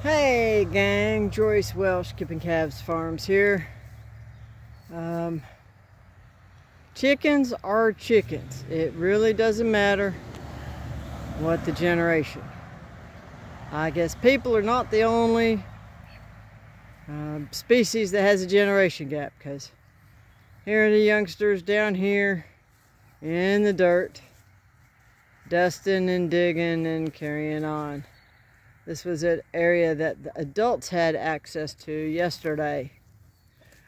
Hey gang, Joyce Welsh, Kipping Calves Farms here. Chickens are chickens. It really doesn't matter what the generation. I guess people are not the only species that has a generation gap, because here are the youngsters down here in the dirt, dusting and digging and carrying on. This was an area that the adults had access to yesterday.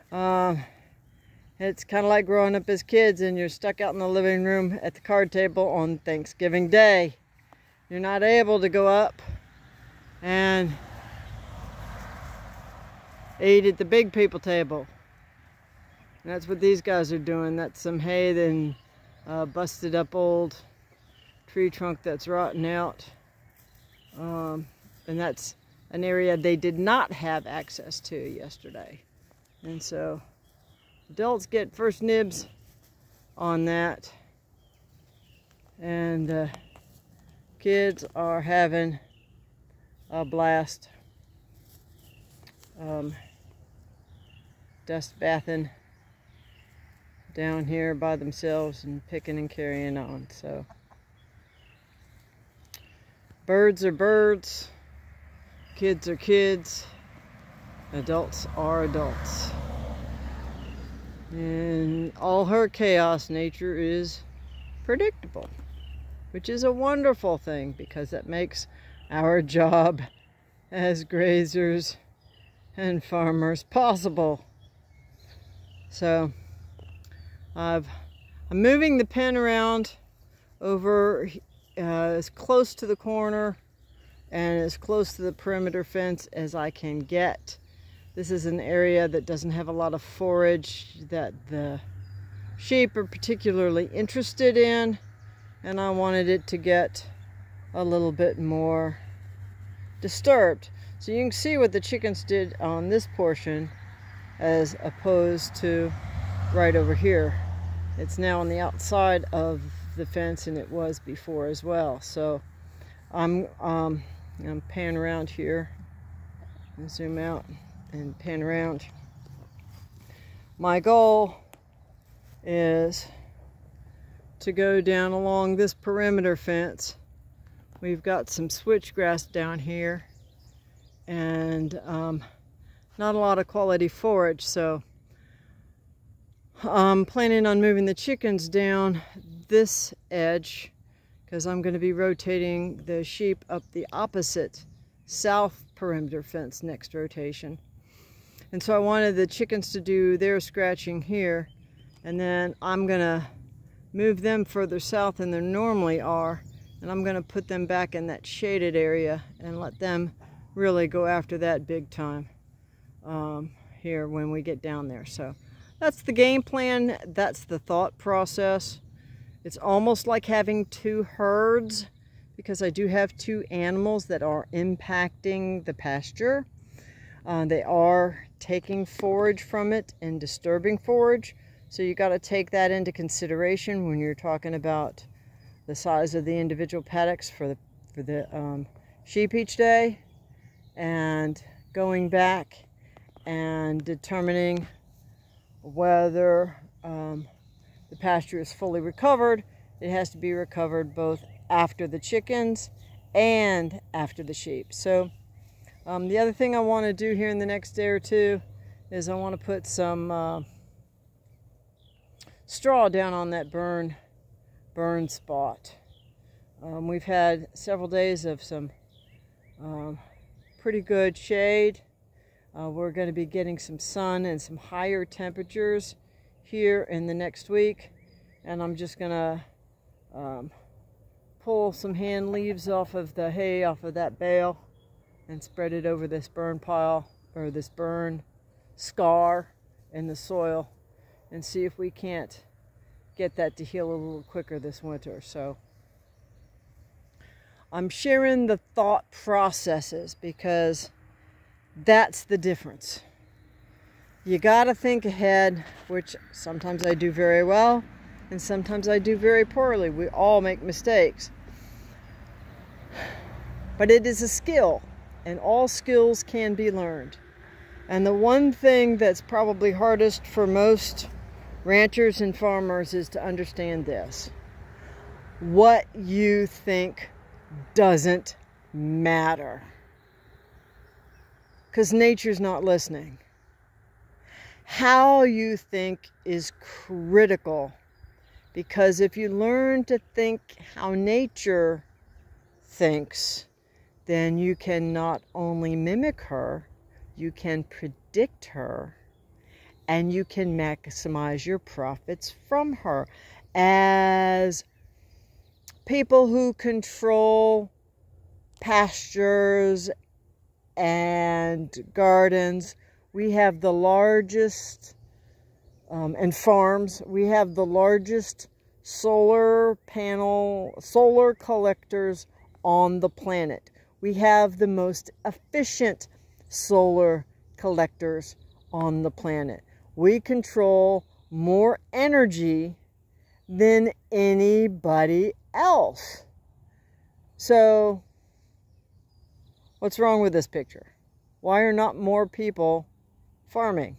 It's kind of like growing up as kids and you're stuck out in the living room at the card table on Thanksgiving Day. You're not able to go up and eat at the big people table. And that's what these guys are doing. That's some hay and busted up old tree trunk that's rotting out. And that's an area they did not have access to yesterday. And so adults get first nibs on that. And kids are having a blast. Dust bathing down here by themselves and picking and carrying on. So birds are birds. Kids are kids, adults are adults. In all her chaos, nature is predictable, which is a wonderful thing because that makes our job as grazers and farmers possible. So I'm moving the pen around over as close to the corner and as close to the perimeter fence as I can get. This is an area that doesn't have a lot of forage that the sheep are particularly interested in, and I wanted it to get a little bit more disturbed. So you can see what the chickens did on this portion as opposed to right over here. It's now on the outside of the fence, and it was before as well. So I'm pan around here and zoom out and pan around. My goal is to go down along this perimeter fence. We've got some switchgrass down here and not a lot of quality forage, so I'm planning on moving the chickens down this edge because I'm going to be rotating the sheep up the opposite south perimeter fence next rotation. And so I wanted the chickens to do their scratching here, and then I'm going to move them further south than they normally are, and I'm going to put them back in that shaded area and let them really go after that big time here when we get down there. So that's the game plan. That's the thought process. It's almost like having two herds because I do have two animals that are impacting the pasture. They are taking forage from it and disturbing forage. So you got to take that into consideration when you're talking about the size of the individual paddocks for the sheep each day, and going back and determining whether the pasture is fully recovered. It has to be recovered both after the chickens and after the sheep. So the other thing I want to do here in the next day or two is I want to put some straw down on that burn spot. We've had several days of some pretty good shade. We're going to be getting some sun and some higher temperatures here in the next week, and I'm just going to pull some hand leaves off of the hay off of that bale and spread it over this burn pile, or this burn scar in the soil, and see if we can't get that to heal a little quicker this winter. So I'm sharing the thought processes because that's the difference. You gotta think ahead, which sometimes I do very well and sometimes I do very poorly. We all make mistakes. But it is a skill. and all skills can be learned. And the one thing that's probably hardest for most ranchers and farmers is to understand this. What you think doesn't matter. Because nature's not listening. How you think is critical. Because if you learn to think how nature thinks, then you can not only mimic her, you can predict her, and you can maximize your profits from her. As people who control pastures and gardens, we have the largest, and farms, we have the largest solar collectors on the planet. We have the most efficient solar collectors on the planet. We control more energy than anybody else. So, what's wrong with this picture? Why are not more people farming?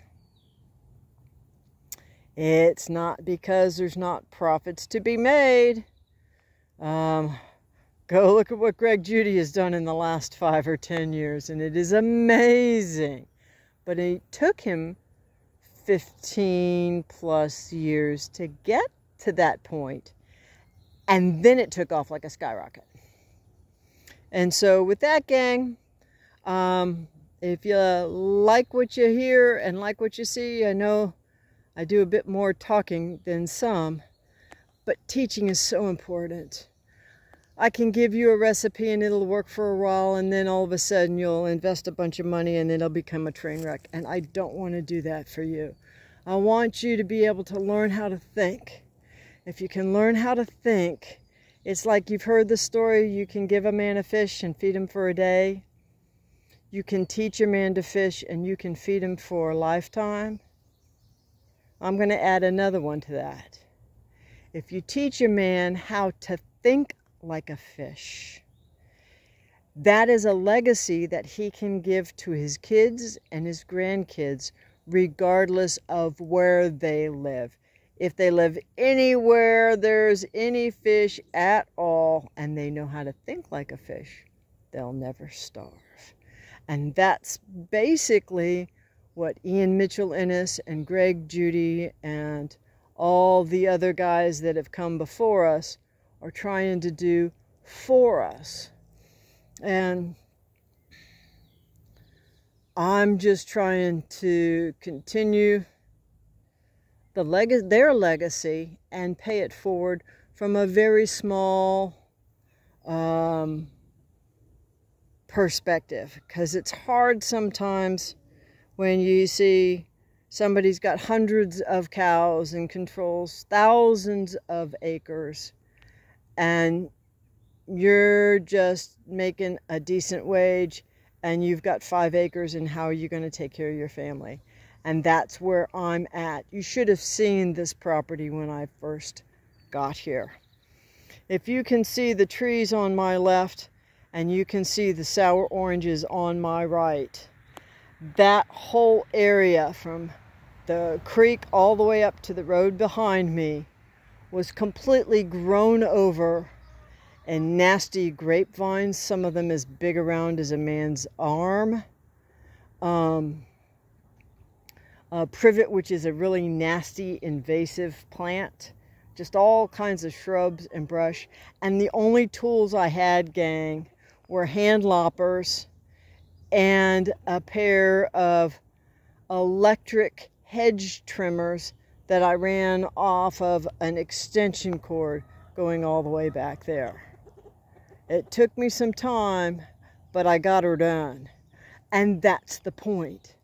It's not because there's not profits to be made. Go look at what Greg Judy has done in the last 5 or 10 years, and it is amazing. But it took him 15 plus years to get to that point, and then it took off like a skyrocket. And so with that, gang, if you like what you hear and like what you see, I know I do a bit more talking than some, but teaching is so important. I can give you a recipe and it'll work for a while, and then all of a sudden you'll invest a bunch of money and it'll become a train wreck. And I don't want to do that for you. I want you to be able to learn how to think. If you can learn how to think, it's like you've heard the story, you can give a man a fish and feed him for a day. You can teach a man to fish and you can feed him for a lifetime. I'm going to add another one to that. If you teach a man how to think like a fish, that is a legacy that he can give to his kids and his grandkids, regardless of where they live. If they live anywhere there's any fish at all and they know how to think like a fish, they'll never starve. And that's basically what Ian Mitchell Innes and Greg Judy and all the other guys that have come before us are trying to do for us. And I'm just trying to continue their legacy and pay it forward from a very small perspective, because it's hard sometimes when you see somebody's got hundreds of cows and controls thousands of acres, and you're just making a decent wage and you've got 5 acres, and how are you going to take care of your family? And that's where I'm at. You should have seen this property when I first got here. If you can see the trees on my left and you can see the sour oranges on my right, that whole area from the creek all the way up to the road behind me was completely grown over and nasty grapevines, some of them as big around as a man's arm. Privet, which is a really nasty invasive plant. Just all kinds of shrubs and brush. And the only tools I had, gang, were hand loppers and a pair of electric hedge trimmers that I ran off of an extension cord going all the way back there. It took me some time, but I got her done. And that's the point.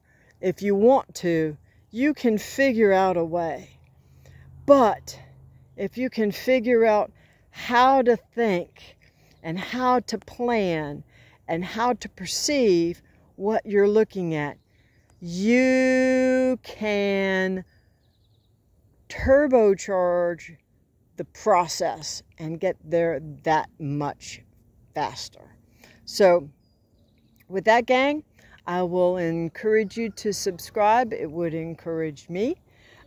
If you want to, you can figure out a way. But if you can figure out how to think and how to plan and how to perceive what you're looking at, you can turbocharge the process and get there that much faster. So with that, gang, I will encourage you to subscribe. It would encourage me.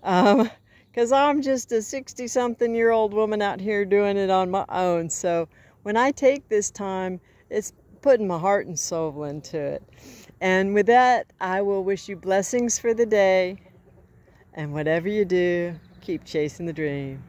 Because I'm just a 60-something-year-old woman out here doing it on my own. So when I take this time, it's putting my heart and soul into it. And with that, I will wish you blessings for the day. And whatever you do, keep chasing the dream.